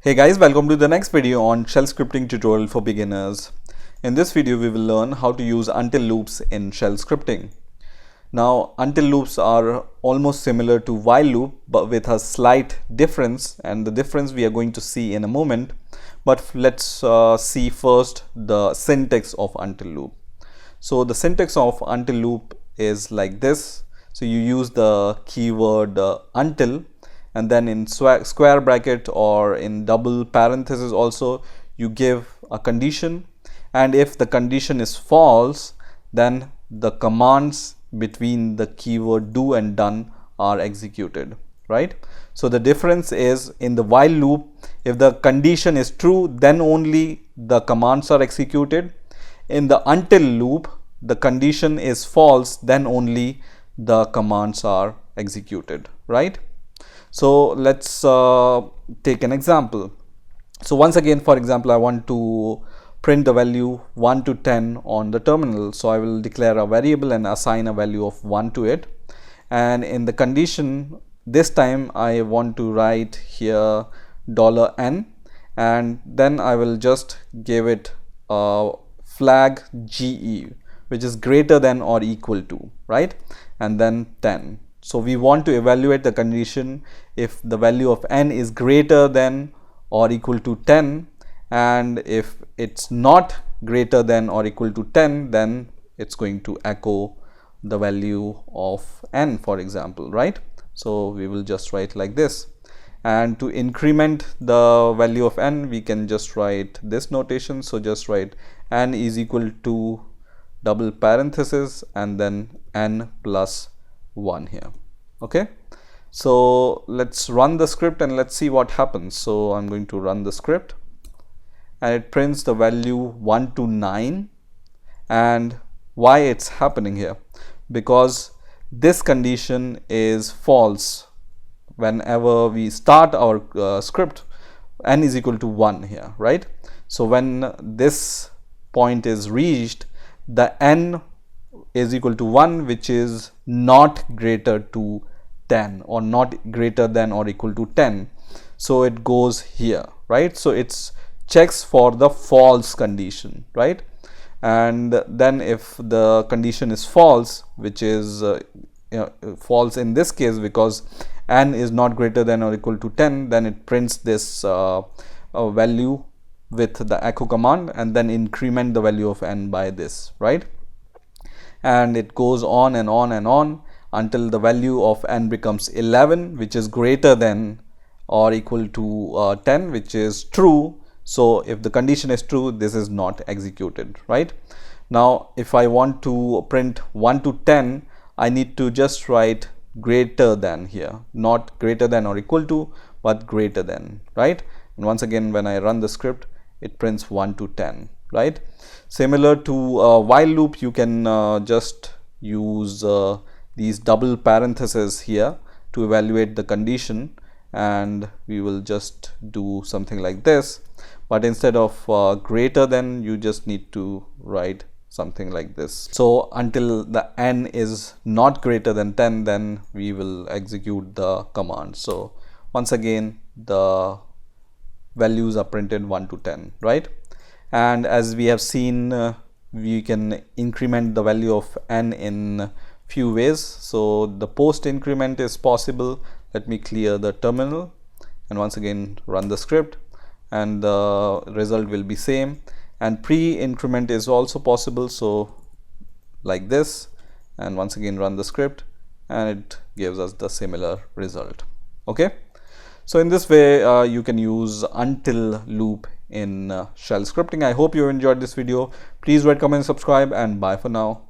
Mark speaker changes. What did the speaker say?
Speaker 1: Hey guys, welcome to the next video on shell scripting tutorial for beginners. In this video we will learn how to use until loops in shell scripting. Now until loops are almost similar to while loop but with a slight difference, and the difference we are going to see in a moment. But let's see first the syntax of until loop. So the syntax of until loop is like this. So you use the keyword until, and then in square bracket or in double parenthesis also you give a condition, and if the condition is false then the commands between the keyword do and done are executed, right? So the difference is, in the while loop, if the condition is true then only the commands are executed. In the until loop, the condition is false then only the commands are executed, right? So let's take an example. So once again, for example, I want to print the value 1 to 10 on the terminal. So I will declare a variable and assign a value of 1 to it. And in the condition, this time I want to write here $n, and then I will just give it a flag GE, which is greater than or equal to, right? And then 10. So we want to evaluate the condition if the value of n is greater than or equal to 10, and if it's not greater than or equal to 10, then it's going to echo the value of n, for example, right? So we will just write like this. And to increment the value of n, we can just write this notation. So just write n is equal to double parenthesis and then n plus 1 here. Okay, so let's run the script and let's see what happens. So I'm going to run the script, and it prints the value 1 to 9. And why it's happening here? Because this condition is false whenever we start our script. N is equal to 1 here, right? So when this point is reached, the n is equal to 1, which is not greater to 10 or not greater than or equal to 10. So it goes here, right? So it's checks for the false condition, right? And then if the condition is false, which is false in this case because n is not greater than or equal to 10, then it prints this value with the echo command and then increment the value of n by this, right? And it goes on and on and on until the value of n becomes 11, which is greater than or equal to 10, which is true. So if the condition is true, this is not executed, right? Now if I want to print 1 to 10, I need to just write greater than here, not greater than or equal to, but greater than, right? And once again, when I run the script, it prints 1 to 10, right? Similar to while loop, you can just use these double parentheses here to evaluate the condition, and we will just do something like this. But instead of greater than, you just need to write something like this. So until the n is not greater than 10, then we will execute the command. So once again, the values are printed 1 to 10, right? And as we have seen, we can increment the value of n in few ways. So the post increment is possible. Let me clear the terminal and once again run the script, and the result will be same. And pre increment is also possible, so like this, and once again run the script and it gives us the similar result. Okay, so in this way you can use until loop in shell scripting. I hope you enjoyed this video. Please rate, comment, subscribe, and bye for now.